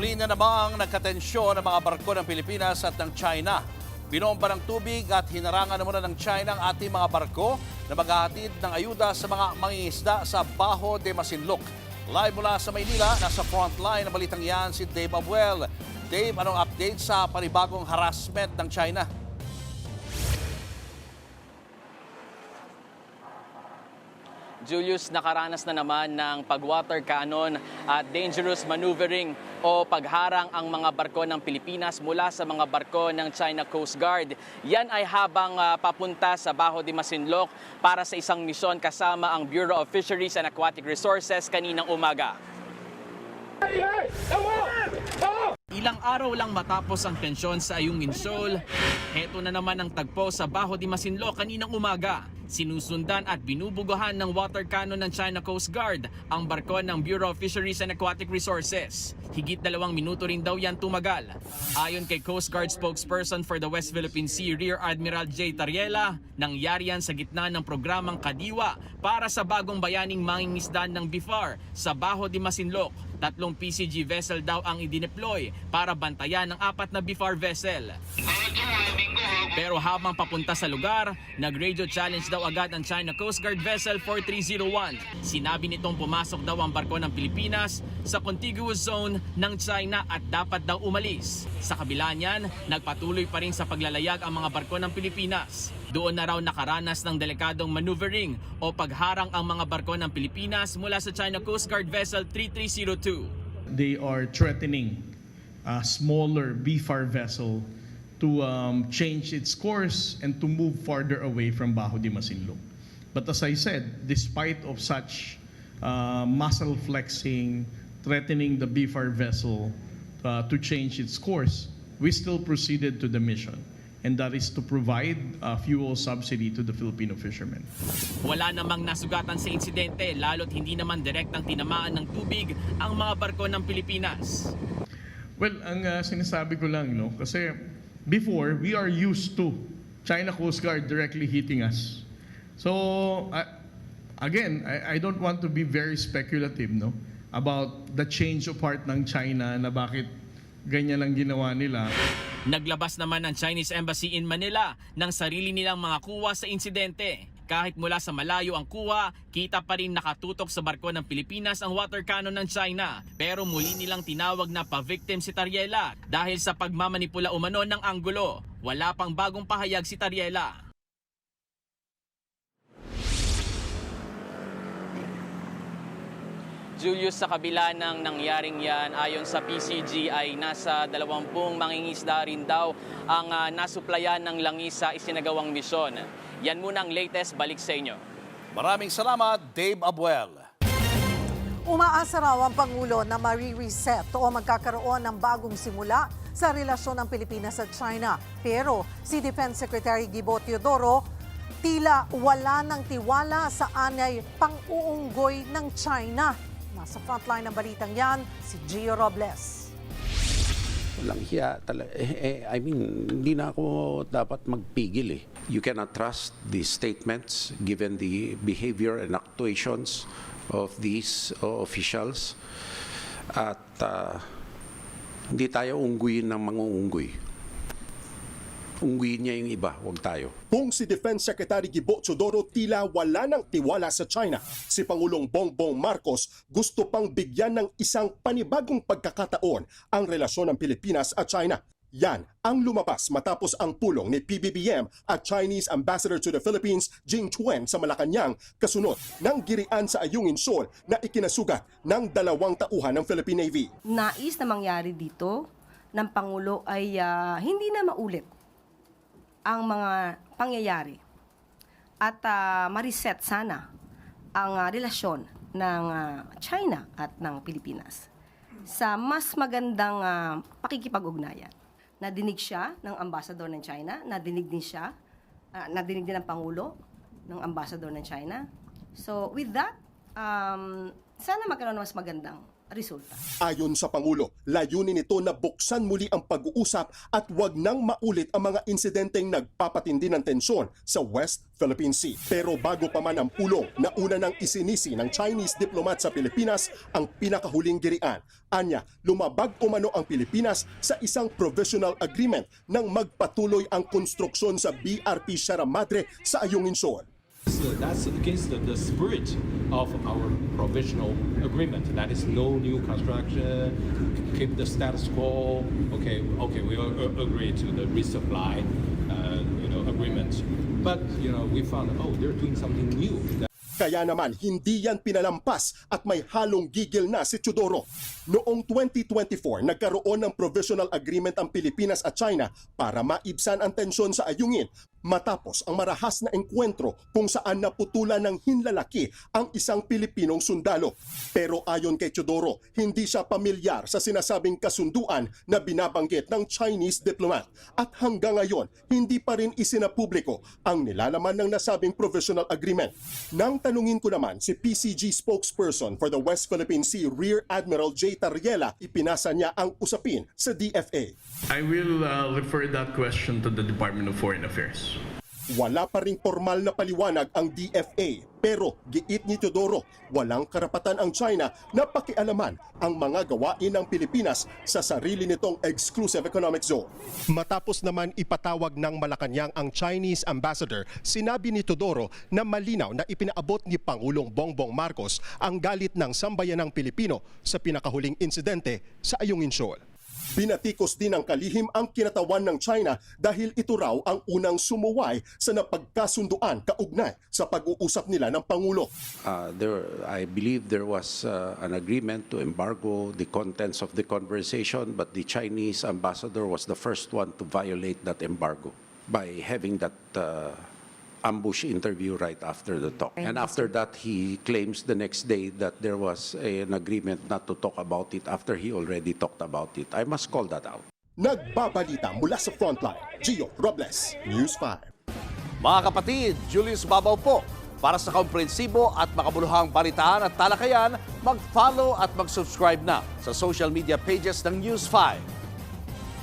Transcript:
Muli na namang nagkatensyon ang mga barko ng Pilipinas at ng China. Binomba ng tubig at hinarangan na muna ng China ang ating mga barko na maghahatid ng ayuda sa mga mangingisda sa Bajo de Masinloc. Live mula sa Maynila, nasa frontline ng balitang yan si Dave Abuel. Dave, anong update sa panibagong harassment ng China? Julius, nakaranas na naman ng pag-water cannon at dangerous maneuvering o pagharang ang mga barko ng Pilipinas mula sa mga barko ng China Coast Guard. Yan ay habang papunta sa Bajo de Masinloc para sa isang misyon kasama ang Bureau of Fisheries and Aquatic Resources kaninang umaga. Ilang araw lang matapos ang tensyon sa Ayungin Shoal, heto na naman ang tagpo sa Bajo de Masinloc kaninang umaga. Sinusundan at binubugahan ng water cannon ng China Coast Guard ang barko ng Bureau of Fisheries and Aquatic Resources. Higit 2 minuto rin daw yan tumagal. Ayon kay Coast Guard spokesperson for the West Philippine Sea, Rear Admiral J. Tariela, nangyari yan sa gitna ng programang Kadiwa para sa bagong bayaning mangingisda ng BIFAR sa Bajo de Masinloc. 3 PCG vessel daw ang idineploy para bantayan ng 4 na BIFAR vessel. Pero habang papunta sa lugar, nag-radio challenge daw agad ang China Coast Guard Vessel 4301. Sinabi nitong pumasok daw ang barko ng Pilipinas sa contiguous zone ng China at dapat daw umalis. Sa kabila niyan, nagpatuloy pa rin sa paglalayag ang mga barko ng Pilipinas. Doon na raw nakaranas ng delikadong maneuvering o pagharang ang mga barko ng Pilipinas mula sa China Coast Guard Vessel 3302. They are threatening a smaller BIFAR vessel to change its course and to move farther away from Bajo de Masinloc. But as I said, despite of such muscle flexing, threatening the BIFAR vessel to change its course, we still proceeded to the mission. And that is to provide fuel subsidy to the Filipino fishermen. Wala namang nasugatan sa insidente, lalo't hindi naman direktang tinamaan ng tubig ang mga barko ng Pilipinas. Well, ang sinasabi ko lang, kasi before, we are used to China Coast Guard directly hitting us. So, again, I don't want to be very speculative, about the change of heart ng China na bakit ganyan lang ginawa nila. Naglabas naman ang Chinese Embassy in Manila ng sarili nilang mga kuwa sa insidente. Kahit mula sa malayo ang kuwa, kita pa rin nakatutok sa barko ng Pilipinas ang water cannon ng China. Pero muli nilang tinawag na pa-victim si Tariela dahil sa pagmamanipula umano ng anggulo. Wala pang bagong pahayag si Tariela. Julius, sa kabila ng nangyaring yan, ayon sa PCG ay nasa 20 mangingisda rin daw ang nasuplayan ng langis sa isinagawang misyon. Yan muna ang latest, balik sa inyo. Maraming salamat, Dave Abuel. Umaasa raw ang Pangulo na marireset o magkakaroon ng bagong simula sa relasyon ng Pilipinas at China. Pero si Defense Secretary Gibo Teodoro, tila wala ng tiwala sa anay pang-uunggoy ng China. Nasa frontline ng balitang yan, si Gio Robles. Walang hiya talaga. I mean, hindi na ako dapat magpigil . You cannot trust these statements given the behavior and actuations of these officials. At hindi tayo ungguyin ng mga unggoy. Ungguyin niya yung iba, huwag tayo. Kung si Defense Secretary Gibo Teodoro tila wala ng tiwala sa China, si Pangulong Bongbong Marcos gusto pang bigyan ng isang panibagong pagkakataon ang relasyon ng Pilipinas at China. Yan ang lumabas matapos ang pulong ni PBBM at Chinese Ambassador to the Philippines, Jing Chuen, sa Malacanang kasunod ng girian sa Ayungin Shoal na ikinasugat ng 2 tauhan ng Philippine Navy. Nais na mangyari dito ng Pangulo ay hindi na maulit ang mga pangyayari at ma-reset sana ang relasyon ng China at ng Pilipinas sa mas magandang pakikipag-ugnayan. Nadinig siya ng ambassador ng China, nadinig din ng Pangulo ng ambassador ng China. So with that, sana magkaroon ng mas magandang resulta. Ayon sa Pangulo, layunin nito na buksan muli ang pag-uusap at wag nang maulit ang mga insidenteng nagpapatindi ng tensyon sa West Philippine Sea. Pero bago pa man ang pulong, nauna nang isinisi ng Chinese diplomat sa Pilipinas ang pinakahuling girian. Anya, lumabag umano ang Pilipinas sa isang provisional agreement nang magpatuloy ang konstruksyon sa BRP Sierra Madre sa Ayungin Shoal. So that's against the spirit of our provisional agreement. That is no new construction, keep the status quo. Okay, we agree to the resupply, agreement. But we found they're doing something new. Kaya naman, hindi yan pinalampas at may halong gigil na si Teodoro. Noong 2024, nagkaroon ng provisional agreement ang Pilipinas at China para maibsan ang tensyon sa Ayungin matapos ang marahas na engkwentro kung saan naputulan ng hinlalaki ang isang Pilipinong sundalo. Pero ayon kay Teodoro, hindi siya pamilyar sa sinasabing kasunduan na binabanggit ng Chinese diplomat. At hanggang ngayon, hindi pa rin isinapubliko ang nilalaman ng nasabing provisional agreement. Nang tanungin ko naman si PCG spokesperson for the West Philippine Sea, Rear Admiral J. Tariela, ipinasa niya ang usapin sa DFA. I will refer that question to the Department of Foreign Affairs. Wala pa ring formal na paliwanag ang DFA, pero giit ni Teodoro, walang karapatan ang China na pakialaman ang mga gawain ng Pilipinas sa sarili nitong exclusive economic zone. Matapos naman ipatawag ng Malacanang ang Chinese ambassador, sinabi ni Teodoro na malinaw na ipinaabot ni Pangulong Bongbong Marcos ang galit ng sambayanang Pilipino sa pinakahuling insidente sa Ayungin Shoal. Binatikos din ng kalihim ang kinatawan ng China dahil ito raw ang unang sumuway sa napagkasunduan kaugnay sa pag-uusap nila ng Pangulo. I believe there was an agreement to embargo the contents of the conversation, but the Chinese ambassador was the first one to violate that embargo by having that ambush interview right after the talk. And after that, he claims the next day that there was an agreement not to talk about it after he already talked about it. I must call that out. Nagbabalita mula sa frontline, Gio Robles, News 5. Mga kapatid, Julius Babaw po. Para sa komprehensibo at makabuluhang balitaan at talakayan, mag-follow at mag-subscribe na sa social media pages ng News 5.